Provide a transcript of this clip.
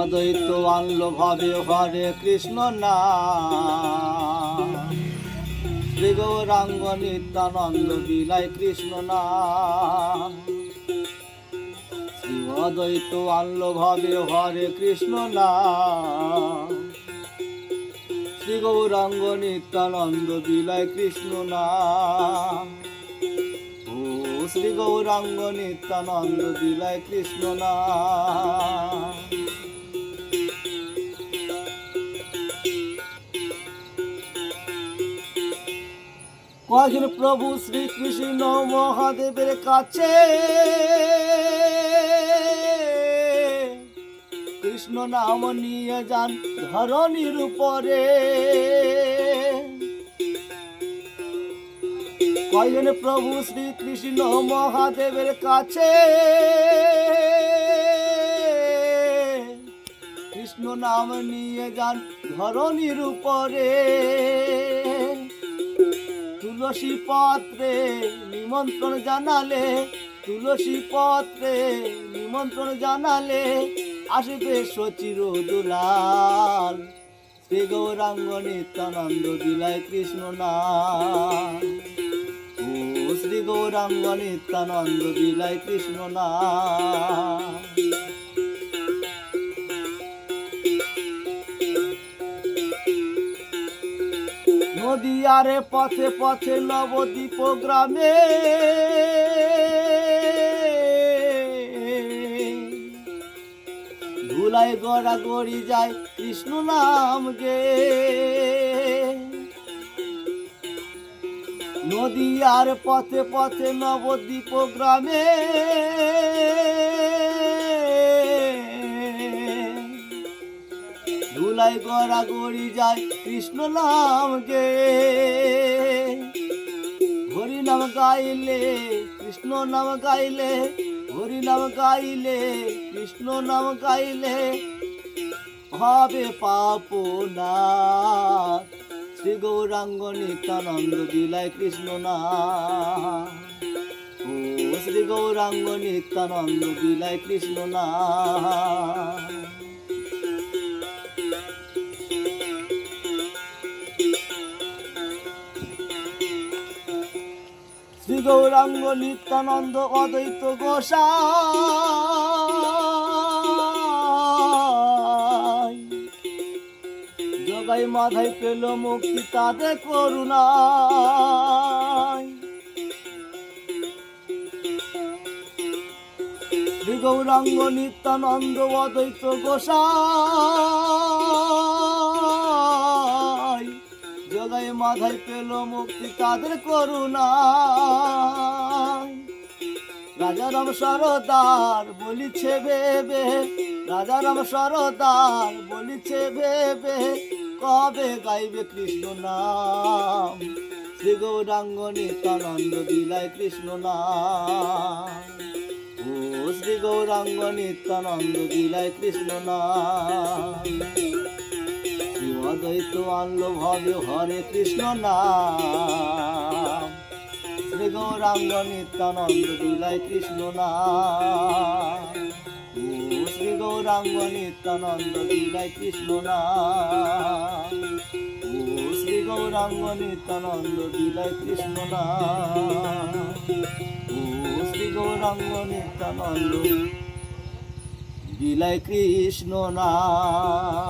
অদ্বৈত আনলো ভাবে হরে কৃষ্ণ নাম, শ্রী গৌরাঙ্গ নিত্যানন্দ বিলায় কৃষ্ণ নাম। শ্রী অদ্বৈত আনলো ভাবে হরে কৃষ্ণ নাম, শ্রী গৌরাঙ্গ নিত্যানন্দ বিলায় কৃষ্ণ নাম। ও শ্রী গৌরাঙ্গ নিত্যানন্দ বিলায় কৃষ্ণ নাম। কয়েকজন প্রভু শ্রীকৃষ্ণ মহাদেবের কাছে কৃষ্ণ নাম নিয়ে যান ধরণীর উপরে। কয়েকজন প্রভু শ্রীকৃষ্ণ মহাদেবের কাছে কৃষ্ণ নাম নিয়ে যান ধরণীর উপরে। তুলসী পত্রে নিমন্ত্রণ জানালে, তুলসী পত্রে নিমন্ত্রণ জানালে আসবে সচির দুলাল, শ্রী গৌরাঙ্গ নিত্যানন্দ বিলায় কৃষ্ণ নাম। ও শ্রী গৌরাঙ্গ নিত্যানন্দ বিলায় কৃষ্ণ নাম। নদিয়ারে পথে পথে নবদ্বীপ গ্রামে ধুলায় গড়াগড়ি যায় কৃষ্ণ নাম গে। নদিয়ার পথে পথে নবদ্বীপ গ্রামে ধুলায় গড়াগড়ি যায় কৃষ্ণ নাম গে। হরি নাম গাইলে কৃষ্ণ নাম গাইলে, হরি নাম গাইলে কৃষ্ণ নাম গাইলে হবে পাপ নাশ, শ্রী গৌরাঙ্গ নিত্যানন্দ বিলায় কৃষ্ণ নাম। ও শ্রী গৌরাঙ্গ নিত্যানন্দ বিলায় কৃষ্ণ নাম। শ্রী গৌরাঙ্গ নিত্যানন্দ অদ্বৈত গোসাই জগাই মাথায় পেল মুক্তি তাদের করুণায়। শ্রী গৌরাঙ্গ নিত্যানন্দ অদ্বৈত গোসাই জগাই মাথায় পেল মুক্তি তাদের করুণায়। রাজারাম সরদার বলিছে ভেবে, রাজারাম সরদার বলিছে ভেবে কবে গাইবে কৃষ্ণ নাম, শ্রী গৌরাঙ্গ নিত্যানন্দ বিলায় কৃষ্ণ নাম। ও শ্রী গৌরাঙ্গ নিত্যানন্দ বিলায় কৃষ্ণ নাম। শ্রী অদ্বৈত আনলো ভবে হরে কৃষ্ণ নাম, শ্রী গৌরাঙ্গ নিত্যানন্দ বিলায় কৃষ্ণ নাম। ও শ্রী গৌরাঙ্গ নিত্যানন্দ বিলায় কৃষ্ণ নাম। ও শ্রী গৌরাঙ্গ নিত্যানন্দ বিলায় কৃষ্ণ নাম। ও শ্রী গৌরাঙ্গ নিত্যানন্দ বিলায় কৃষ্ণ নাম।